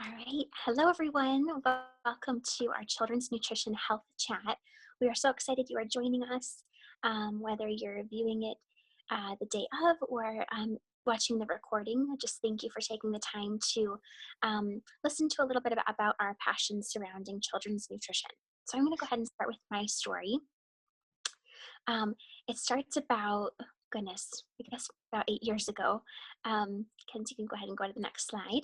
All right. Hello, everyone. Welcome to our Children's Nutrition Health Chat. We are so excited you are joining us, whether you're viewing it the day of or watching the recording. Just thank you for taking the time to listen to a little bit about our passions surrounding children's nutrition. So I'm going to go ahead and start with my story. It starts about, goodness, I guess about 8 years ago. Kenzie, you can go ahead and go to the next slide.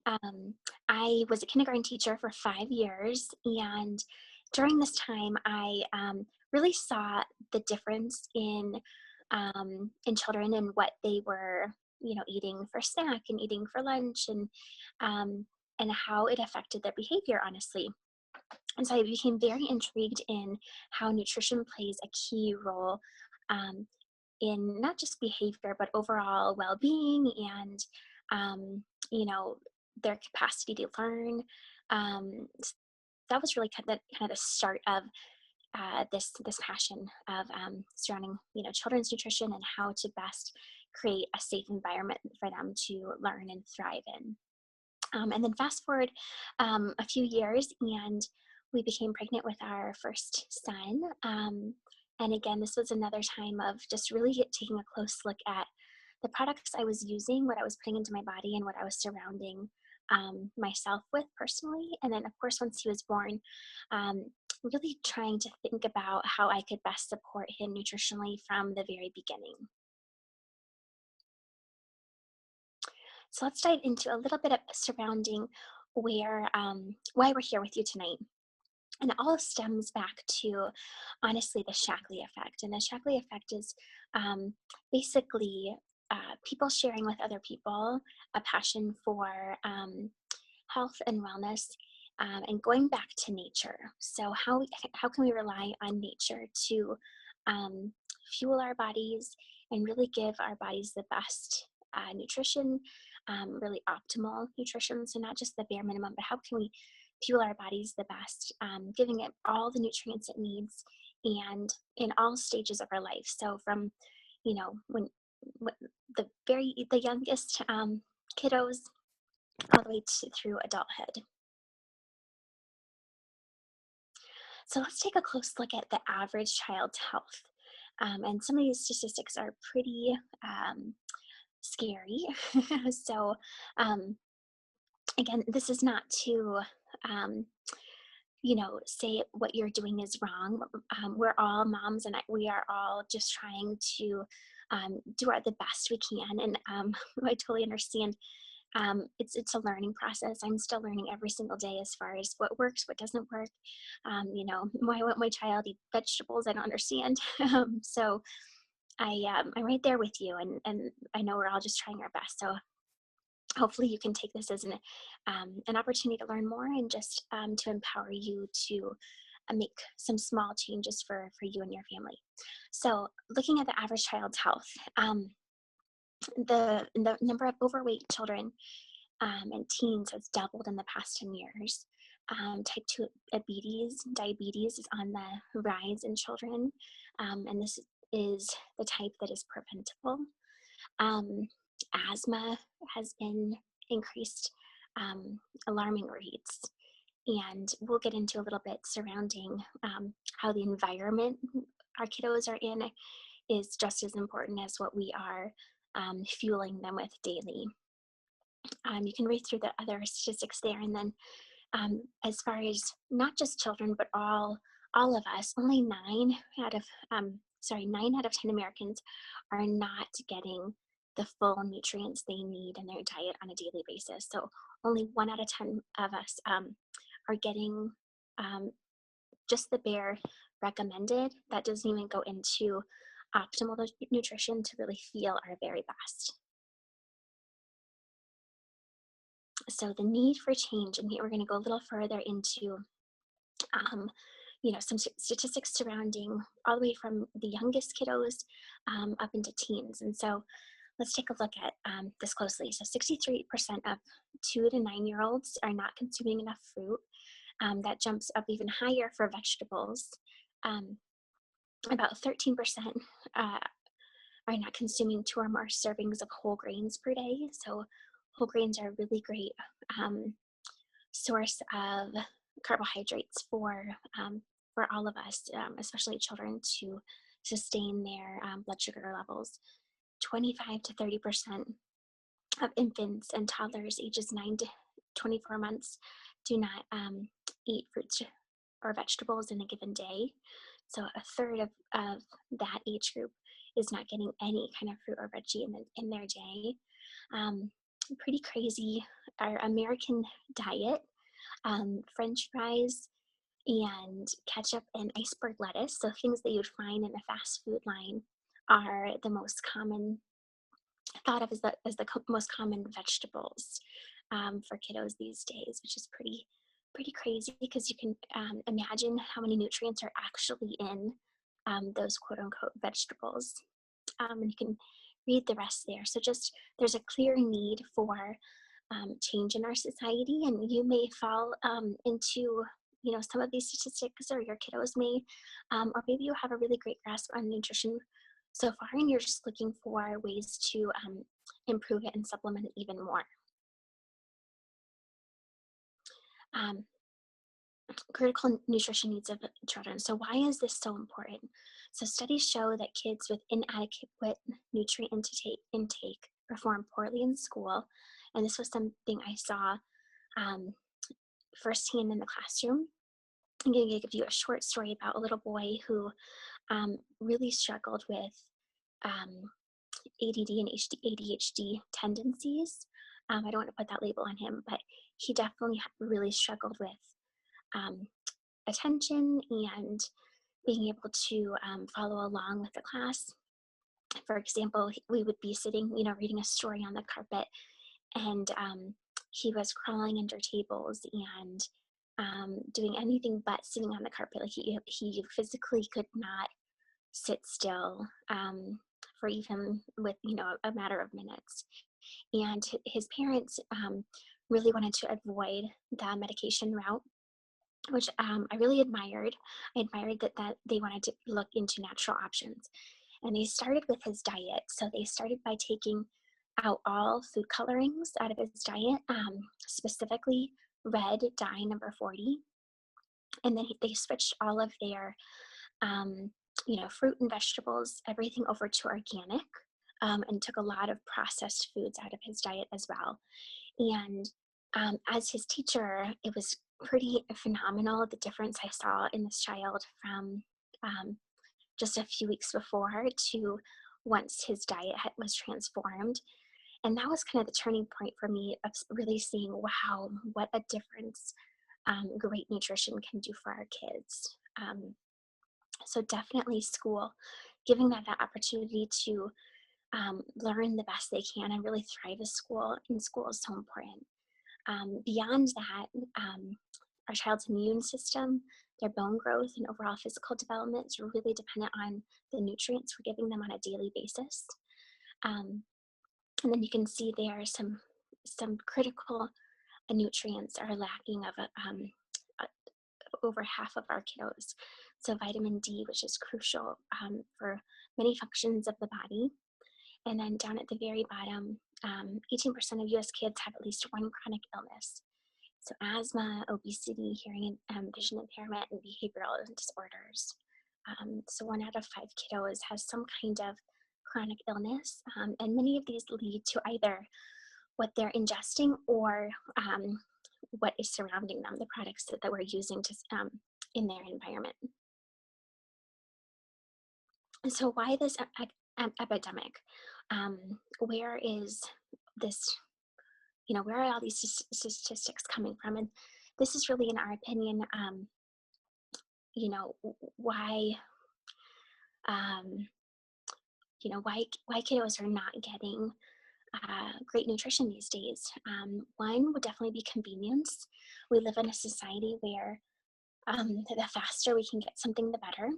Um, I was a kindergarten teacher for 5 years, and during this time, I really saw the difference in children and what they were, eating for snack and eating for lunch, um, and how it affected their behavior, honestly. And so I became very intrigued in how nutrition plays a key role um, in not just behavior, but overall well-being and, um, you know, their capacity to learn. S- that was really kind of the start of this passion of surrounding children's nutrition and how to best create a safe environment for them to learn and thrive in. And then fast forward a few years, and we became pregnant with our first son. And again, this was another time of just really taking a close look at the products I was using, what I was putting into my body, and what I was surrounding myself with personally. And then, of course, once he was born, um, really trying to think about how I could best support him nutritionally from the very beginning. So let's dive into a little bit of surrounding why we're here with you tonight. And it all stems back to, honestly, the Shackley effect. And the Shackley effect is basically people sharing with other people a passion for health and wellness, and going back to nature. So how can we rely on nature to um, fuel our bodies and really give our bodies the best nutrition, really optimal nutrition. So not just the bare minimum, but how can we fuel our bodies the best, giving it all the nutrients it needs, and in all stages of our life. So from, when the youngest kiddos all the way through adulthood. So let's take a close look at the average child's health. And some of these statistics are pretty scary. So um, again, this is not to um, say what you're doing is wrong. We're all moms, and we are all just trying to do the best we can. And I totally understand. It's a learning process. I'm still learning every single day as far as what works, what doesn't work. Why won't my child eat vegetables? I don't understand. So I'm right there with you, and I know we're all just trying our best. So hopefully you can take this as an opportunity to learn more, and just to empower you to make some small changes for you and your family. So looking at the average child's health, the number of overweight children and teens has doubled in the past 10 years. Type 2 diabetes is on the rise in children, and this is the type that is preventable. Um, Asthma has been increased alarming rates. And we'll get into a little bit surrounding how the environment our kiddos are in is just as important as what we are fueling them with daily. You can read through the other statistics there, and then as far as not just children, but all of us, only 9 out of 10 Americans are not getting the full nutrients they need in their diet on a daily basis. So only 1 out of 10 of us are getting just the bare recommended. That doesn't even go into optimal nutrition to really feel our very best. So the need for change, and here we're going to go a little further into um, some statistics surrounding all the way from the youngest kiddos up into teens. And so let's take a look at this closely. So 63% of 2 to 9-year-olds are not consuming enough fruit. That jumps up even higher for vegetables. Um, about 13% are not consuming 2 or more servings of whole grains per day. So whole grains are a really great um, source of carbohydrates for all of us, especially children, to sustain their blood sugar levels. 25 to 30% of infants and toddlers ages 9 to 24 months do not eat fruits or vegetables in a given day. So a third of that age group is not getting any kind of fruit or veggie in their day. Um, Pretty crazy. Our American diet, French fries and ketchup and iceberg lettuce, so things that you'd find in a fast food line, are the most common, thought of as the most common vegetables for kiddos these days, which is pretty crazy because you can imagine how many nutrients are actually in those quote unquote vegetables. And you can read the rest there. So just there's a clear need for change in our society, and you may fall into some of these statistics, or your kiddos may, or maybe you have a really great grasp on nutrition so far, and you're just looking for ways to improve it and supplement it even more. Um, Critical nutrition needs of children. So why is this so important? So studies show that kids with inadequate nutrient intake perform poorly in school, and this was something I saw um, firsthand in the classroom. I'm going to give you a short story about a little boy who really struggled with um, ADD and ADHD tendencies. I don't want to put that label on him, but he definitely really struggled with um, attention and being able to follow along with the class. For example, we would be sitting, reading a story on the carpet, and he was crawling under tables and doing anything but sitting on the carpet. Like he physically could not sit still for even with a matter of minutes. And his parents really wanted to avoid the medication route, which I really admired. I admired that they wanted to look into natural options. And they started with his diet. So they started by taking out all food colorings out of his diet, specifically red dye number 40. And then they switched all of their, um, fruit and vegetables, everything over to organic, and took a lot of processed foods out of his diet as well. And as his teacher, it was pretty phenomenal the difference I saw in this child from um, just a few weeks before to once his diet was transformed. And that was kind of the turning point for me of really seeing, wow, what a difference great nutrition can do for our kids. So definitely school, giving that opportunity to learn the best they can and really thrive in school is so important. Beyond that, our child's immune system, their bone growth, and overall physical development is really dependent on the nutrients we're giving them on a daily basis. Um, and then you can see there are some critical nutrients are lacking of uh, over half of our kiddos. So vitamin D, which is crucial for many functions of the body. And then down at the very bottom, 18% of US kids have at least one chronic illness. So asthma, obesity, hearing and vision impairment, and behavioral disorders. So 1 out of 5 kiddos has some kind of chronic illness, and many of these lead to either what they're ingesting or what is surrounding them, the products that we're using in their environment. And so why this epidemic? Where is this, where are all these statistics coming from? And this is really, in our opinion, why, um, why kiddos are not getting great nutrition these days. One would definitely be convenience. We live in a society where the faster we can get something, the better.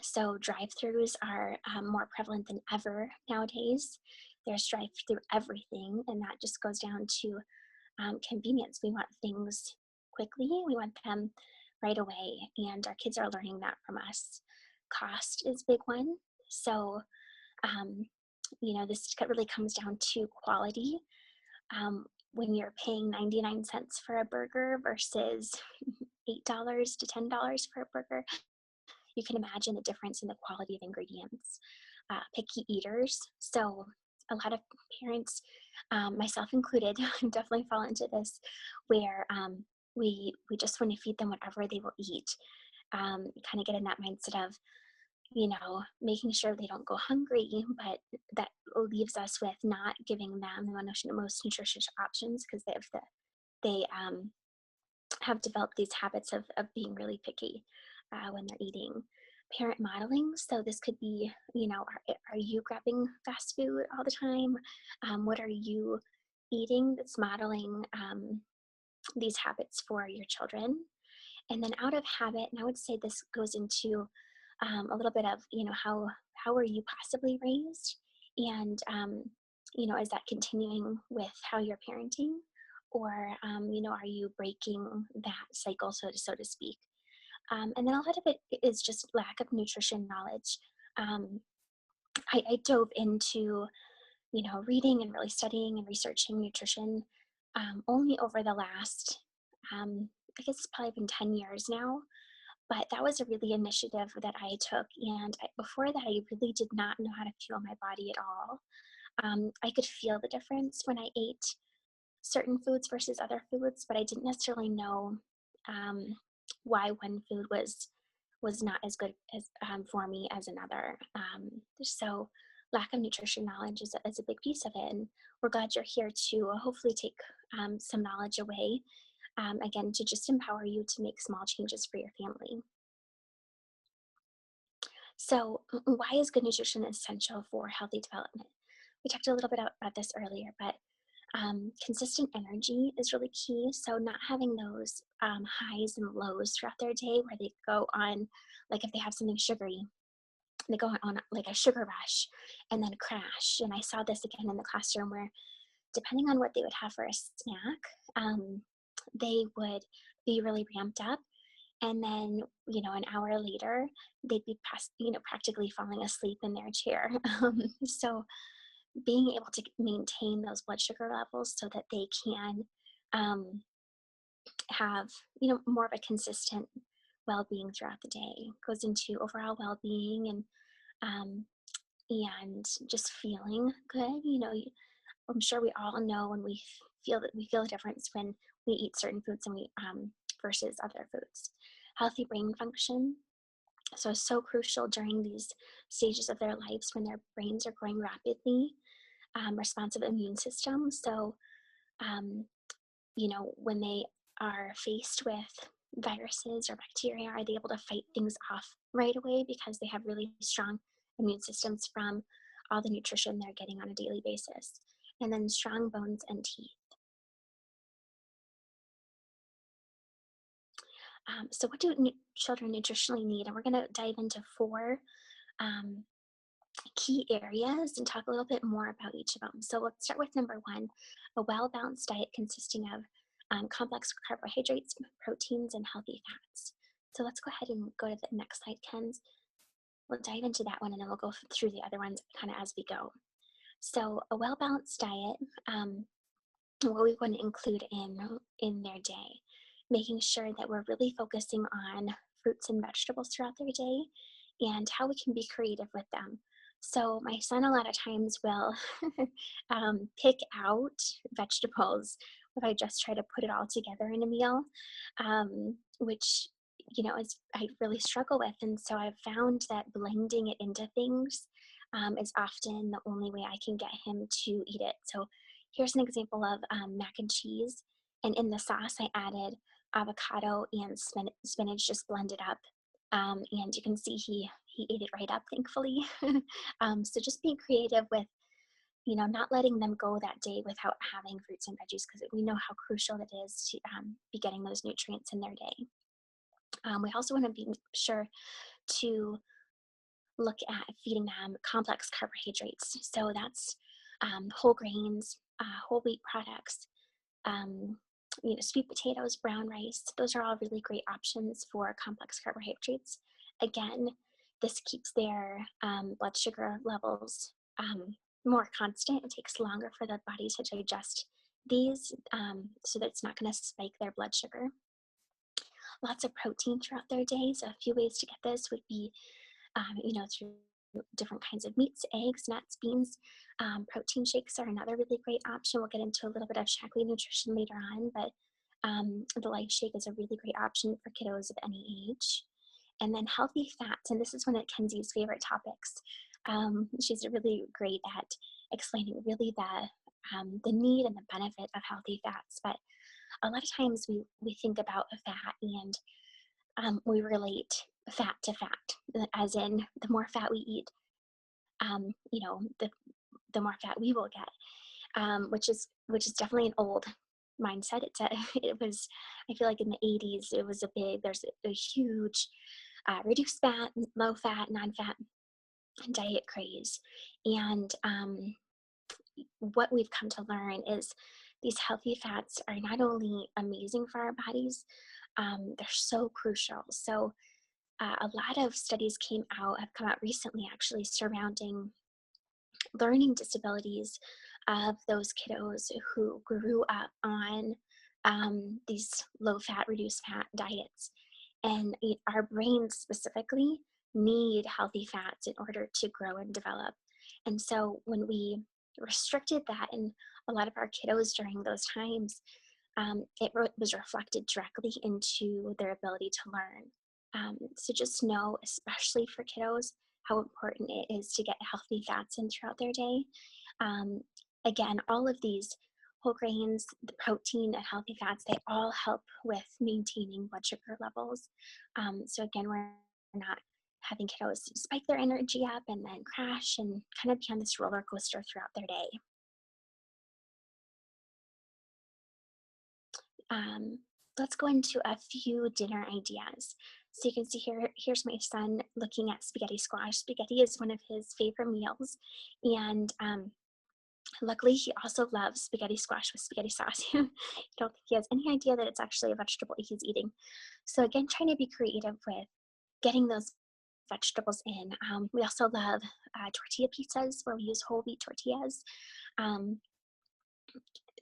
So drive-throughs are more prevalent than ever nowadays. There's drive-through everything, and that just goes down to convenience. We want things quickly. We want them right away, and our kids are learning that from us. Cost is a big one. So, this really comes down to quality. when you're paying 99 cents for a burger versus $8 to $10 for a burger, you can imagine the difference in the quality of ingredients. Picky eaters, so a lot of parents, myself included, definitely fall into this, where we just want to feed them whatever they will eat. Kind of get in that mindset of, making sure they don't go hungry, but that leaves us with not giving them the most nutritious options, because they have developed these habits of being really picky when they're eating. Parent modeling. So this could be, are you grabbing fast food all the time? What are you eating that's modeling these habits for your children? And then out of habit, and I would say this goes into a little bit of, how are you possibly raised? And, is that continuing with how you're parenting? Or, are you breaking that cycle, so to speak? And then a lot of it is just lack of nutrition knowledge. Um, I dove into, reading and really studying and researching nutrition only over the last, I guess it's probably been 10 years now. But that was a really initiative that I took. And before that, I really did not know how to fuel my body at all. I could feel the difference when I ate certain foods versus other foods, but I didn't necessarily know um, why one food was not as good as for me as another. So lack of nutrition knowledge is a big piece of it, and we're glad you're here to hopefully take some knowledge away. Again, to just empower you to make small changes for your family. So, why is good nutrition essential for healthy development? We talked a little bit about this earlier, but consistent energy is really key. So, not having those highs and lows throughout their day where they go on, like if they have something sugary, they go on like a sugar rush and then crash. And I saw this again in the classroom where, depending on what they would have for a snack, they would be really ramped up, and then an hour later they'd be past, practically falling asleep in their chair. So being able to maintain those blood sugar levels so that they can um, have more of a consistent well-being throughout the day goes into overall well-being, um, and just feeling good. I'm sure we all know when we feel a difference when we eat certain foods and we versus other foods. Healthy brain function, so crucial during these stages of their lives when their brains are growing rapidly. Responsive immune system, so um, when they are faced with viruses or bacteria, are they able to fight things off right away because they have really strong immune systems from all the nutrition they're getting on a daily basis? And then strong bones and teeth. So what do children nutritionally need? And we're going to dive into four um, key areas and talk a little bit more about each of them. So let's start with number one: a well-balanced diet consisting of complex carbohydrates, proteins, and healthy fats. So let's go ahead and go to the next slide, Ken. We'll dive into that one and then we'll go through the other ones kind of as we go. So a well-balanced diet, what we want to include in their day, making sure that we're really focusing on fruits and vegetables throughout their day and how we can be creative with them. So my son a lot of times will pick out vegetables if I just try to put it all together in a meal, which is I really struggle with. And so I've found that blending it into things is often the only way I can get him to eat it. So here's an example of mac and cheese. And in the sauce, I added avocado and spinach just blended up. And you can see he ate it right up, thankfully. So just being creative with, not letting them go that day without having fruits and veggies, because we know how crucial it is to be getting those nutrients in their day. We also want to be sure to look at feeding them complex carbohydrates. So that's whole grains, whole wheat products, um, sweet potatoes, brown rice. Those are all really great options for complex carbohydrates. Again, this keeps their blood sugar levels more constant. It takes longer for the body to digest these so that it's not going to spike their blood sugar. Lots of protein throughout their day. So a few ways to get this would be, through different kinds of meats, eggs, nuts, beans. Protein shakes are another really great option. We'll get into a little bit of Shaklee nutrition later on, but the Life Shake is a really great option for kiddos of any age. And then healthy fats, and this is one of Kenzie's favorite topics. She's really great at explaining really the need and the benefit of healthy fats. But a lot of times we think about a fat and we relate fat to fat, as in the more fat we eat, the more fat we will get, which is definitely an old mindset. It was, I feel like in the 80s, there's a huge reduced fat, low fat, non-fat diet craze. And what we've come to learn is these healthy fats are not only amazing for our bodies, they're so crucial. So a lot of studies have come out recently actually surrounding learning disabilities of those kiddos who grew up on these low fat, reduced fat diets. And our brains specifically need healthy fats in order to grow and develop. And so when we restricted that in a lot of our kiddos during those times, it was reflected directly into their ability to learn. So just know, especially for kiddos, how important it is to get healthy fats in throughout their day. Again, all of these whole grains, the protein and healthy fats, they all help with maintaining blood sugar levels. So again, we're not having kiddos spike their energy up and then crash and kind of be on this roller coaster throughout their day. Let's go into a few dinner ideas. So you can see here's my son looking at spaghetti squash. Spaghetti is one of his favorite meals. And luckily, he also loves spaghetti squash with spaghetti sauce. I don't think he has any idea that it's actually a vegetable he's eating. So again, trying to be creative with getting those vegetables in. We also love tortilla pizzas where we use whole wheat tortillas.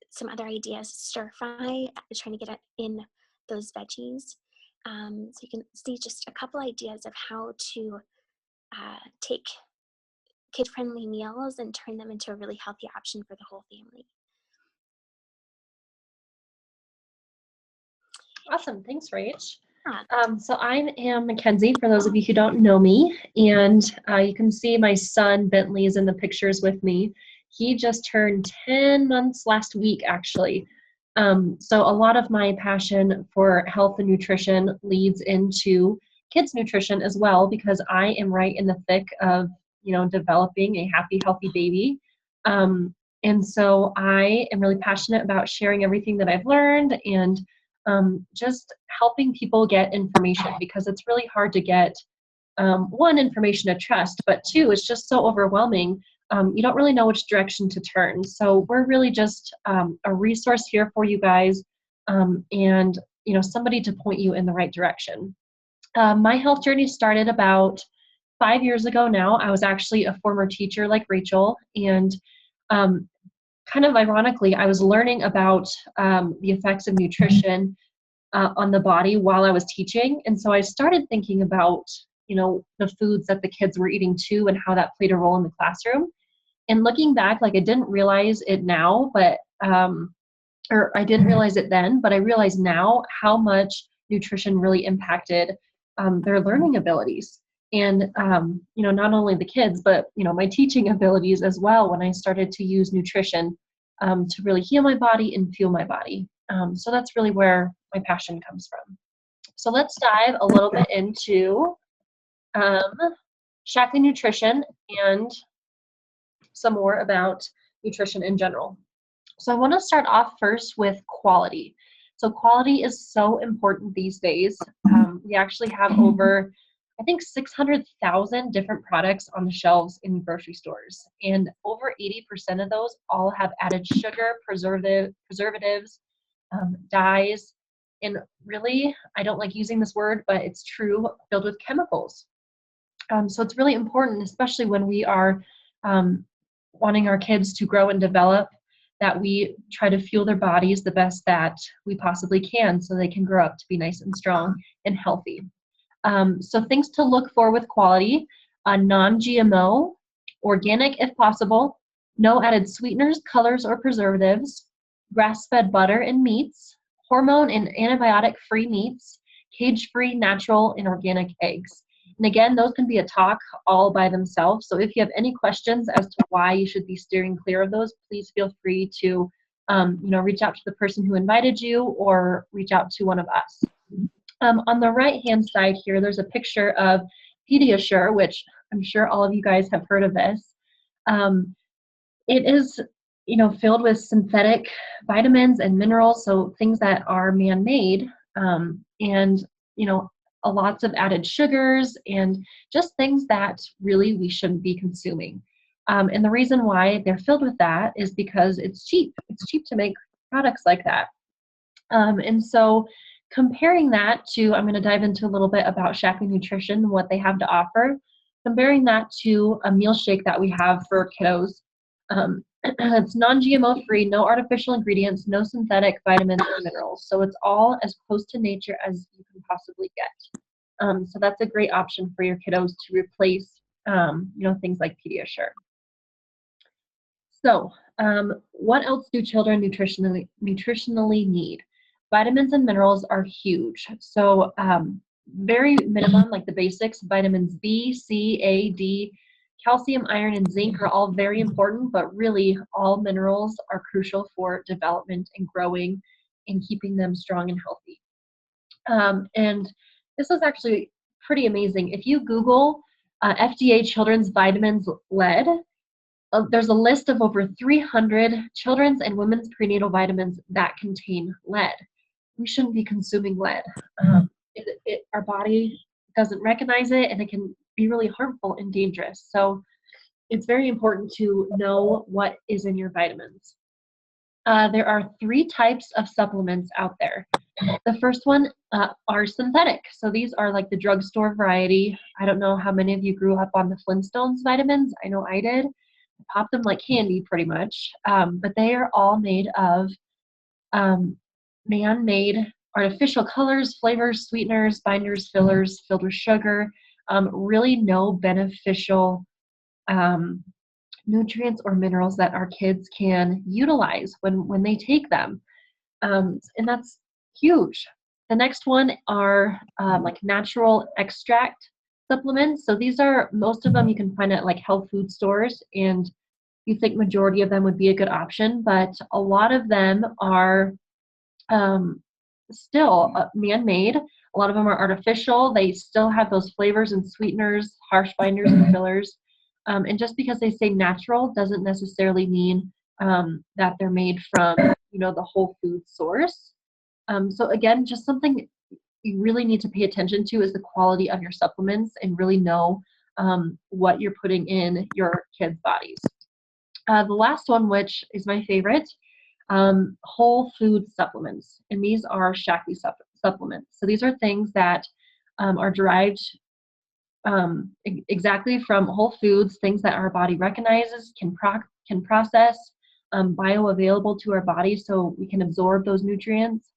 Some other ideas, stir fry, trying to get in those veggies. So you can see just a couple ideas of how to take kid-friendly meals and turn them into a really healthy option for the whole family. Awesome. Thanks, Rach. Yeah. So I am Mackenzie, for those of you who don't know me, and you can see my son Bentley is in the pictures with me. He just turned 10 months last week, actually. So a lot of my passion for health and nutrition leads into kids' nutrition as well, because I am right in the thick of, developing a happy, healthy baby. And so I am really passionate about sharing everything that I've learned and just helping people get information, because it's really hard to get, one, information to trust, but two, it's just so overwhelming. You don't really know which direction to turn. So we're really just a resource here for you guys, and somebody to point you in the right direction. My health journey started about 5 years ago now. I was actually a former teacher like Rachel, and kind of ironically, I was learning about the effects of nutrition on the body while I was teaching. And so I started thinking about, the foods that the kids were eating too and how that played a role in the classroom. And looking back, like I didn't realize it now, but, or I didn't realize it then, but I realize now how much nutrition really impacted their learning abilities. And, not only the kids, but, my teaching abilities as well, when I started to use nutrition to really heal my body and fuel my body. So that's really where my passion comes from. So let's dive a little bit into Shaklee nutrition and some more about nutrition in general. So I want to start off first with quality. So quality is so important these days. We actually have over, I think, 600,000 different products on the shelves in grocery stores. And over 80% of those all have added sugar, preservatives, dyes, and really, I don't like using this word, but it's true, filled with chemicals. So it's really important, especially when we are wanting our kids to grow and develop, that we try to fuel their bodies the best that we possibly can so they can grow up to be nice and strong and healthy. So things to look for with quality, non-GMO, organic if possible, no added sweeteners, colors, or preservatives, grass-fed butter and meats, hormone and antibiotic-free meats, cage-free, natural, and organic eggs. And again, those can be a talk all by themselves. So if you have any questions as to why you should be steering clear of those, please feel free to reach out to the person who invited you or reach out to one of us. On the right-hand side here, there's a picture of Pediasure, which I'm sure all of you guys have heard of this. It is, filled with synthetic vitamins and minerals, so things that are man-made, and, lots of added sugars and just things that really we shouldn't be consuming. And the reason why they're filled with that is because it's cheap. It's cheap to make products like that. And so comparing that to, I'm going to dive into a little bit about Shaklee Nutrition and what they have to offer. Comparing that to a meal shake that we have for kiddos. It's non-GMO free, no artificial ingredients, no synthetic vitamins or minerals. So it's all as close to nature as you can possibly get. So that's a great option for your kiddos to replace, things like Pediasure. So what else do children nutritionally need? Vitamins and minerals are huge. So very minimum, like the basics, vitamins B, C, A, D, calcium, iron, and zinc are all very important, but really all minerals are crucial for development and growing and keeping them strong and healthy. And this is actually pretty amazing. If you Google FDA children's vitamins lead, there's a list of over 300 children's and women's prenatal vitamins that contain lead. We shouldn't be consuming lead. Our body doesn't recognize it, and it can be really harmful and dangerous. So it's very important to know what is in your vitamins. There are 3 types of supplements out there. The first one are synthetic. So these are like the drugstore variety. I don't know how many of you grew up on the Flintstones vitamins. I know I did. I popped them like candy pretty much. But they are all made of man-made artificial colors, flavors, sweeteners, binders, fillers, filled with sugar, really no beneficial nutrients or minerals that our kids can utilize when they take them. And that's huge. The next one are like natural extract supplements. So these are, most of them you can find at like health food stores, and you think majority of them would be a good option, but a lot of them are still man-made. A lot of them are artificial. They still have those flavors and sweeteners, harsh binders and fillers. And just because they say natural doesn't necessarily mean that they're made from, the whole food source. So again, just something you really need to pay attention to is the quality of your supplements and really know what you're putting in your kids' bodies. The last one, which is my favorite, whole food supplements, and these are Shaklee supplements. So these are things that are derived exactly from whole foods, things that our body recognizes, can process, bioavailable to our body, so we can absorb those nutrients.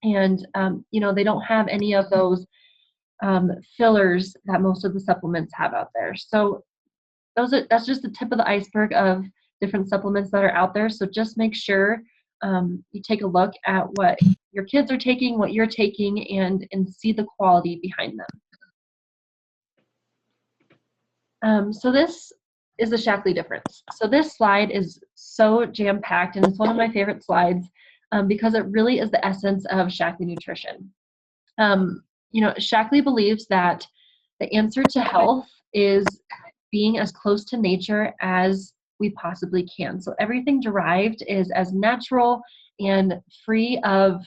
And they don't have any of those fillers that most of the supplements have out there. So that's just the tip of the iceberg of different supplements that are out there. So just make sure you take a look at what your kids are taking, what you're taking, and see the quality behind them. So this is the Shaklee difference. So this slide is so jam-packed, and it's one of my favorite slides because it really is the essence of Shaklee Nutrition. Shaklee believes that the answer to health is being as close to nature as we possibly can. So everything derived is as natural and free of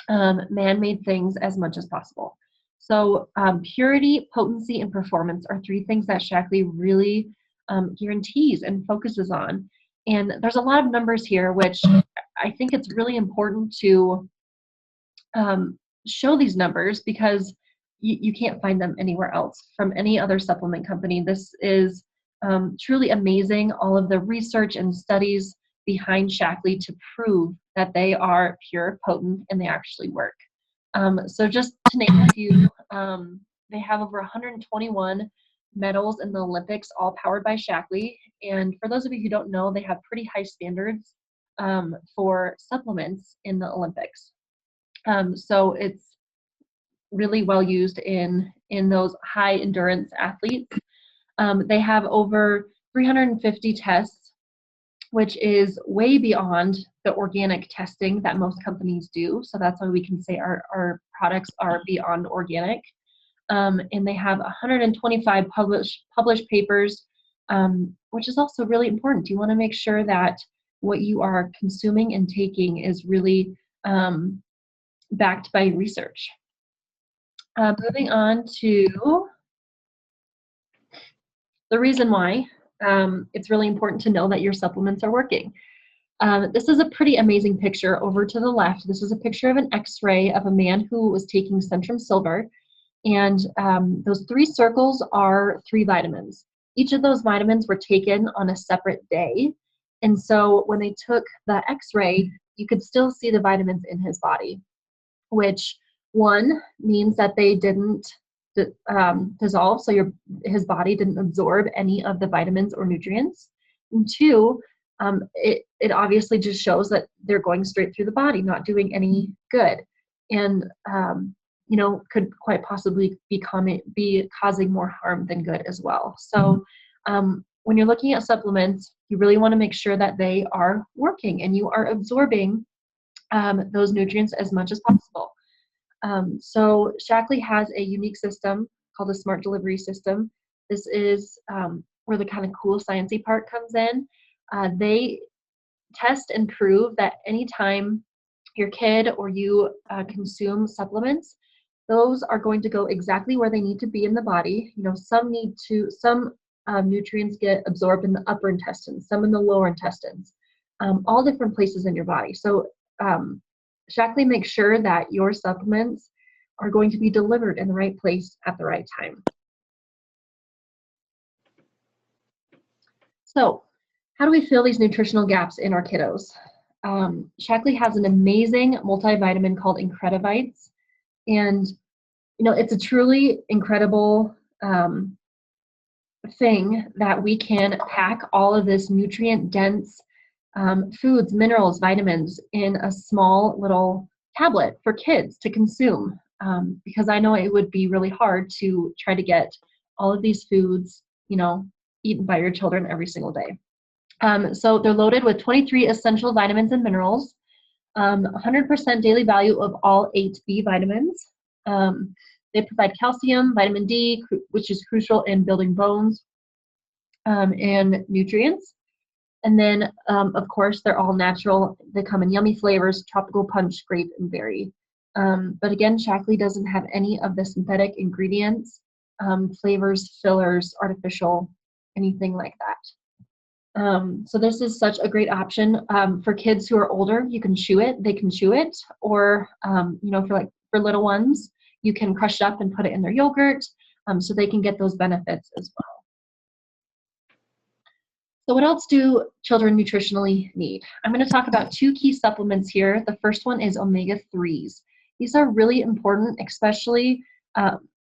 man-made things as much as possible. So purity, potency, and performance are 3 things that Shaklee really guarantees and focuses on. And there's a lot of numbers here, which I think it's really important to show these numbers because you can't find them anywhere else from any other supplement company. This is truly amazing, all of the research and studies behind Shaklee to prove that they are pure, potent, and they actually work. So just to name a few, they have over 121 medals in the Olympics, all powered by Shaklee. And for those of you who don't know, they have pretty high standards for supplements in the Olympics. So it's really well used in those high endurance athletes. They have over 350 tests, which is way beyond the organic testing that most companies do. So that's why we can say our products are beyond organic. And they have 125 published papers, which is also really important. You want to make sure that what you are consuming and taking is really backed by research. Moving on to the reason why it's really important to know that your supplements are working. This is a pretty amazing picture over to the left. This is a picture of an x-ray of a man who was taking Centrum Silver. And those 3 circles are 3 vitamins. Each of those vitamins were taken on a separate day. And so when they took the x-ray, you could still see the vitamins in his body, which one means that they didn't dissolve, so his body didn't absorb any of the vitamins or nutrients. And 2, it obviously just shows that they're going straight through the body, not doing any good, and could quite possibly be causing more harm than good as well. So when you're looking at supplements, you really want to make sure that they are working and you are absorbing those nutrients as much as possible. So Shaklee has a unique system called a smart delivery system. This is where the kind of cool sciencey part comes in. They test and prove that anytime your kid or you consume supplements, those are going to go exactly where they need to be in the body. Some nutrients get absorbed in the upper intestines, some in the lower intestines, all different places in your body. So Shaklee makes sure that your supplements are going to be delivered in the right place at the right time. So how do we fill these nutritional gaps in our kiddos? Shaklee has an amazing multivitamin called Incredivites. And, it's a truly incredible thing that we can pack all of this nutrient-dense foods, minerals, vitamins in a small little tablet for kids to consume, because I know it would be really hard to try to get all of these foods, eaten by your children every single day. So they're loaded with 23 essential vitamins and minerals, 100% daily value of all 8 B vitamins. They provide calcium, vitamin D, which is crucial in building bones, and nutrients. And then, of course, they're all natural. They come in yummy flavors: tropical punch, grape, and berry. But again, Shaklee doesn't have any of the synthetic ingredients, flavors, fillers, artificial, anything like that. So this is such a great option for kids who are older. You can chew it; they can chew it, or for little ones, you can crush it up and put it in their yogurt, so they can get those benefits as well. So what else do children nutritionally need? I'm going to talk about 2 key supplements here. The first one is omega-3s. These are really important, especially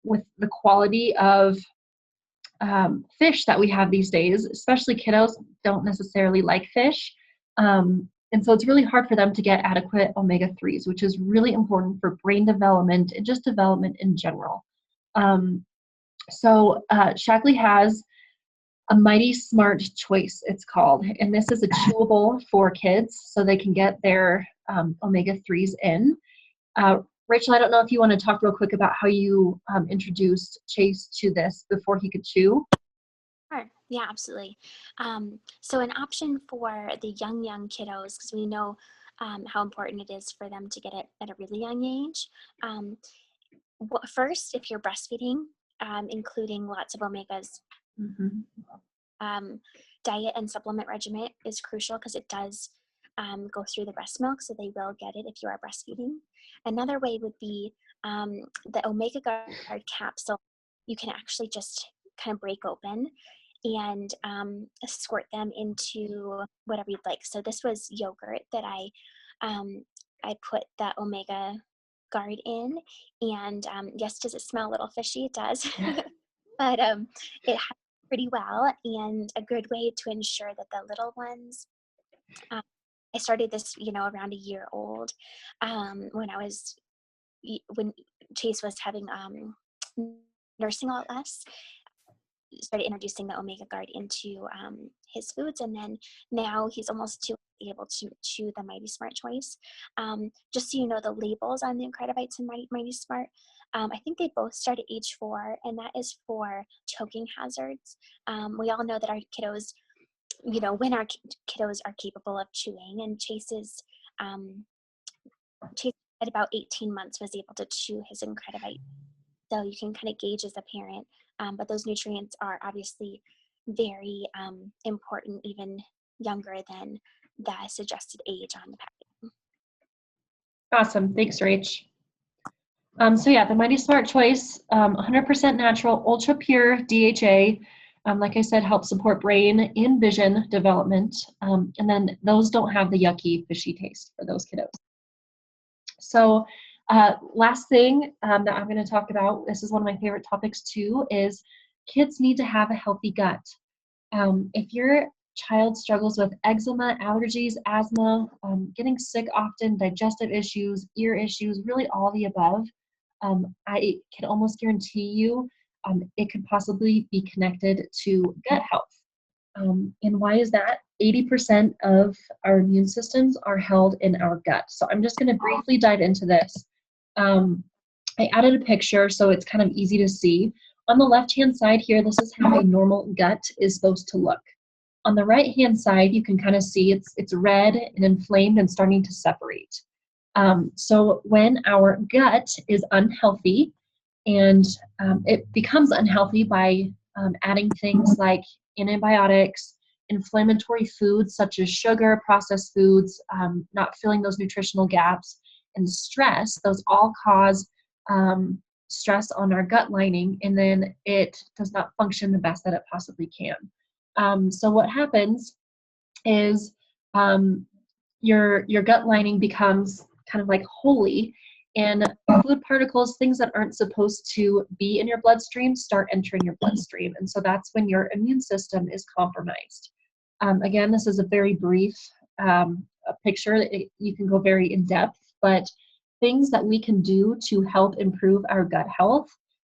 with the quality of fish that we have these days. Especially kiddos don't necessarily like fish. And so it's really hard for them to get adequate omega-3s, which is really important for brain development and just development in general. So Shaklee has a Mighty Smart Choice, it's called. And this is a chewable for kids so they can get their omega-3s in. Rachel, I don't know if you want to talk real quick about how you introduced Chase to this before he could chew. Sure. Yeah, absolutely. So an option for the young kiddos, because we know how important it is for them to get it at a really young age. First, if you're breastfeeding, including lots of omegas, diet and supplement regimen is crucial because it does go through the breast milk, so they will get it if you are breastfeeding. Another way would be the Omega Guard capsule. You can actually just kind of break open, and squirt them into whatever you'd like. So this was yogurt that I put the omega guard in, and yes, does it smell a little fishy? It does, Yeah. but it has pretty well, and a good way to ensure that the little ones. Um, I started this, around a year old, when when Chase was having nursing a lot less. Started introducing the omega guard into his foods, and then now he's almost able to chew the Mighty Smart choice. Just so you know, the labels on the Incredibites and Mighty Smart, I think they both start at age 4, and that is for choking hazards. We all know that our kiddos, when our kiddos are capable of chewing, and um, Chase at about 18 months was able to chew his Incredibite, so you can kind of gauge as a parent. But those nutrients are obviously very important, even younger than the suggested age on the packet. Awesome. Thanks, Rach. So yeah, the Mighty Smart Choice, 100% natural, ultra pure DHA, like I said, helps support brain and vision development. And then those don't have the yucky, fishy taste for those kiddos. So last thing that I'm going to talk about, this is one of my favorite topics too, is kids need to have a healthy gut. If your child struggles with eczema, allergies, asthma, getting sick often, digestive issues, ear issues, really all the above, I can almost guarantee you it could possibly be connected to gut health. And why is that? 80% of our immune systems are held in our gut. So I'm just going to briefly dive into this. I added a picture so it's kind of easy to see. On the left-hand side here, this is how a normal gut is supposed to look. On the right-hand side, you can kind of see it's red and inflamed and starting to separate. So when our gut is unhealthy, and it becomes unhealthy by adding things like antibiotics, inflammatory foods such as sugar, processed foods, not filling those nutritional gaps, and stress, those all cause stress on our gut lining, and then it does not function the best that it possibly can. So what happens is your gut lining becomes kind of like holy, and food particles, things that aren't supposed to be in your bloodstream, start entering your bloodstream. And so that's when your immune system is compromised. Again, this is a very brief picture. You can go very in depth, but things that we can do to help improve our gut health,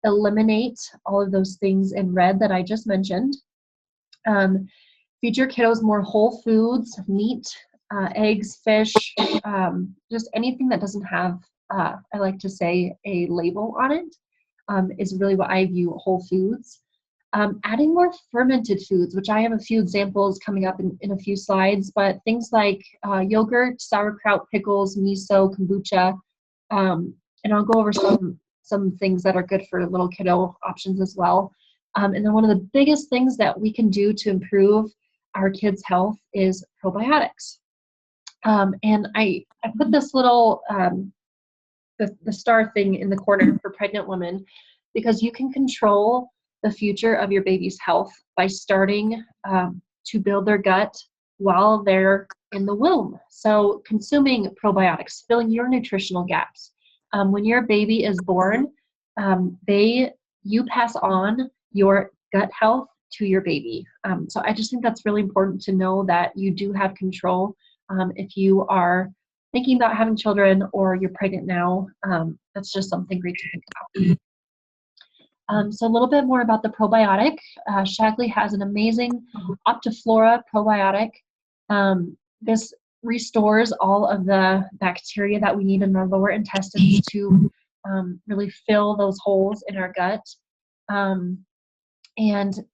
eliminate all of those things in red that I just mentioned. Feed your kiddos more whole foods, meat, eggs, fish, just anything that doesn't have, I like to say, a label on it, is really what I view whole foods. Adding more fermented foods, which I have a few examples coming up in a few slides, but things like yogurt, sauerkraut, pickles, miso, kombucha, and I'll go over some things that are good for little kiddo options as well. And then one of the biggest things that we can do to improve our kids' health is probiotics. And I put this little, the star thing in the corner for pregnant women, because you can control the future of your baby's health by starting to build their gut while they're in the womb. So consuming probiotics, filling your nutritional gaps. When your baby is born, you pass on your gut health to your baby. So I just think that's really important to know that you do have control. If you are thinking about having children or you're pregnant now, that's just something great to think about. So a little bit more about the probiotic. Shaklee has an amazing Optiflora probiotic. This restores all of the bacteria that we need in our lower intestines to really fill those holes in our gut. And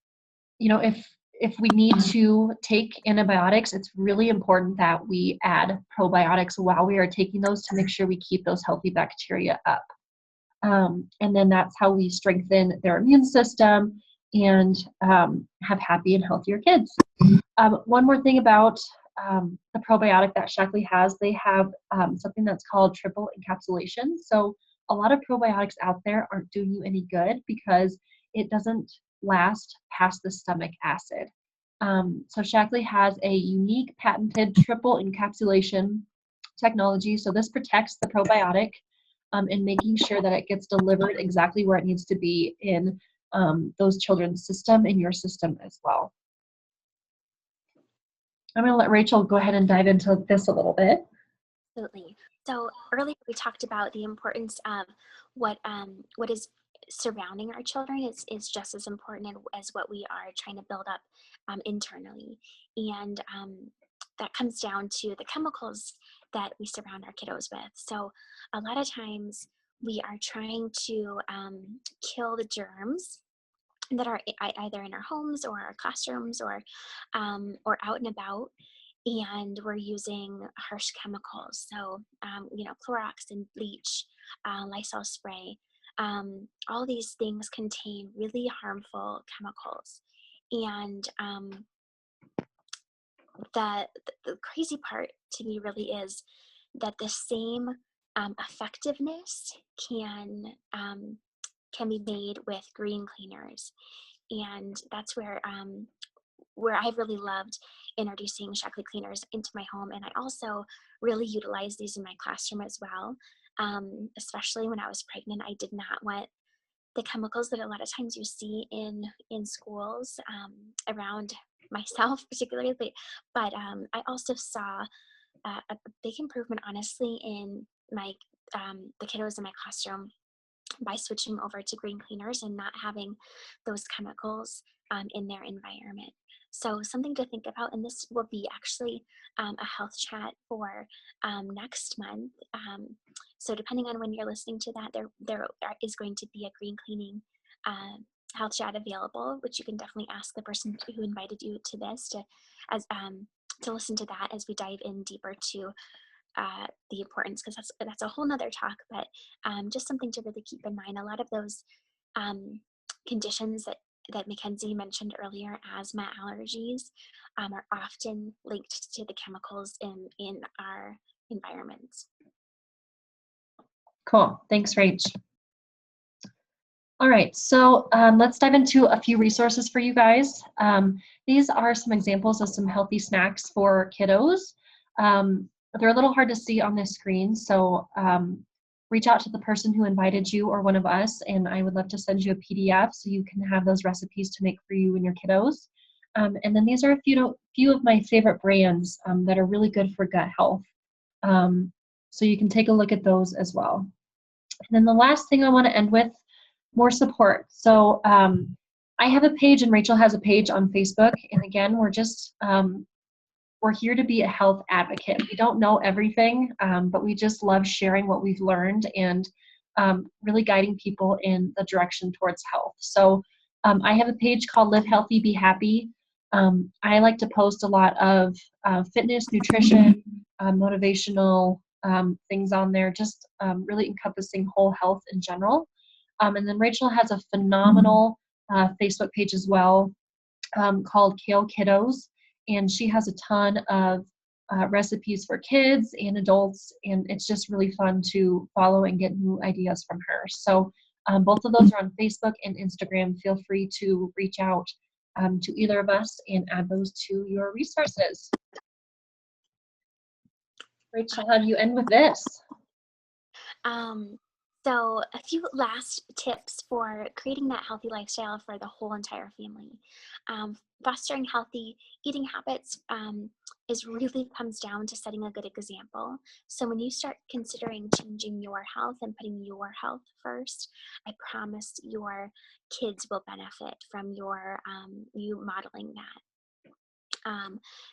if we need to take antibiotics, it's really important that we add probiotics while we are taking those to make sure we keep those healthy bacteria up. And then that's how we strengthen their immune system and have happy and healthier kids. One more thing about the probiotic that Shaklee has, they have something that's called triple encapsulation. So a lot of probiotics out there aren't doing you any good because it doesn't last past the stomach acid. So Shaklee has a unique patented triple encapsulation technology. So this protects the probiotic and making sure that it gets delivered exactly where it needs to be in those children's system and your system as well. I'm going to let Rachel go ahead and dive into this a little bit. Absolutely. So earlier we talked about the importance of what is surrounding our children is just as important as what we are trying to build up internally, and that comes down to the chemicals that we surround our kiddos with. So a lot of times we are trying to kill the germs that are either in our homes or our classrooms or out and about, and we're using harsh chemicals. So Clorox and bleach, Lysol spray, all these things contain really harmful chemicals. And the crazy part to me really is that the same effectiveness can be made with green cleaners, and that's where I've really loved introducing Shaklee cleaners into my home. And I also really utilize these in my classroom as well. Especially when I was pregnant, I did not want the chemicals that a lot of times you see in schools around myself particularly. But I also saw a big improvement, honestly, in my the kiddos in my classroom by switching over to green cleaners and not having those chemicals in their environment. So something to think about, and this will be actually a health chat for next month. So depending on when you're listening to that, there is going to be a green cleaning health chat available, which you can definitely ask the person who invited you to this to listen to that as we dive in deeper to the importance, because that's a whole nother talk, but just something to really keep in mind. A lot of those conditions that Mackenzie mentioned earlier, asthma, allergies, are often linked to the chemicals in our environments. Cool. Thanks, Rach. All right, so let's dive into a few resources for you guys. These are some examples of some healthy snacks for kiddos. They're a little hard to see on this screen, so reach out to the person who invited you or one of us, and I would love to send you a PDF so you can have those recipes to make for you and your kiddos. And then these are a few of my favorite brands that are really good for gut health. So you can take a look at those as well. And then the last thing I want to end with, more support. So I have a page and Rachel has a page on Facebook. And again, we're here to be a health advocate. We don't know everything, but we just love sharing what we've learned and really guiding people in the direction towards health. So I have a page called Live Healthy, Be Happy. I like to post a lot of fitness, nutrition, motivational things on there, just really encompassing whole health in general. And then Rachel has a phenomenal Facebook page as well called Kale Kiddos, and she has a ton of recipes for kids and adults, and it's just really fun to follow and get new ideas from her. So both of those are on Facebook and Instagram. Feel free to reach out to either of us and add those to your resources. Rachel, how do you end with this? So a few last tips for creating that healthy lifestyle for the whole entire family. Fostering healthy eating habits is really comes down to setting a good example. So when you start considering changing your health and putting your health first, I promise your kids will benefit from you modeling that.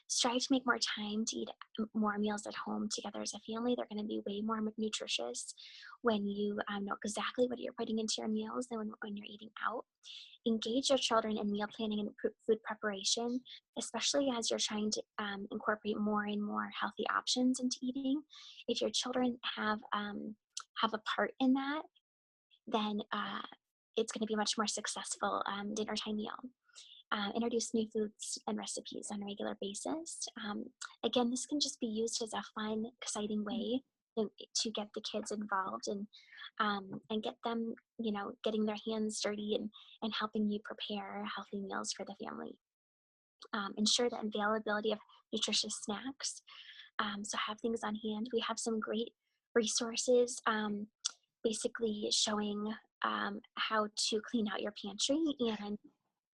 Strive to make more time to eat more meals at home together as a family. They're going to be way more nutritious when you know exactly what you're putting into your meals than when you're eating out. Engage your children in meal planning and food preparation, especially as you're trying to incorporate more and more healthy options into eating. If your children have a part in that, then it's going to be a much more successful dinner time meal. Introduce new foods and recipes on a regular basis. Again, this can just be used as a fun, exciting way to get the kids involved and get them, getting their hands dirty and helping you prepare healthy meals for the family. Ensure the availability of nutritious snacks. So have things on hand. We have some great resources, basically showing how to clean out your pantry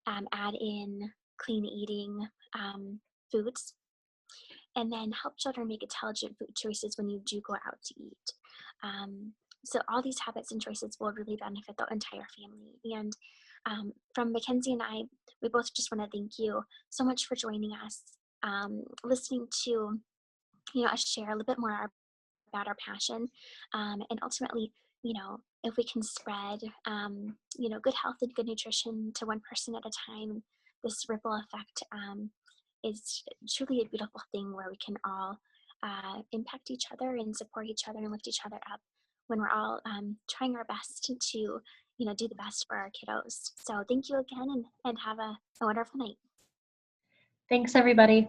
and add in clean eating foods, and then help children make intelligent food choices when you do go out to eat. So all these habits and choices will really benefit the entire family. And from Mackenzie and I, we both just want to thank you so much for joining us, listening to us share a little bit more about our passion, and ultimately, if we can spread good health and good nutrition to one person at a time, this ripple effect is truly a beautiful thing where we can all impact each other and support each other and lift each other up when we're all trying our best to do the best for our kiddos. So thank you again, and have a wonderful night. Thanks, everybody.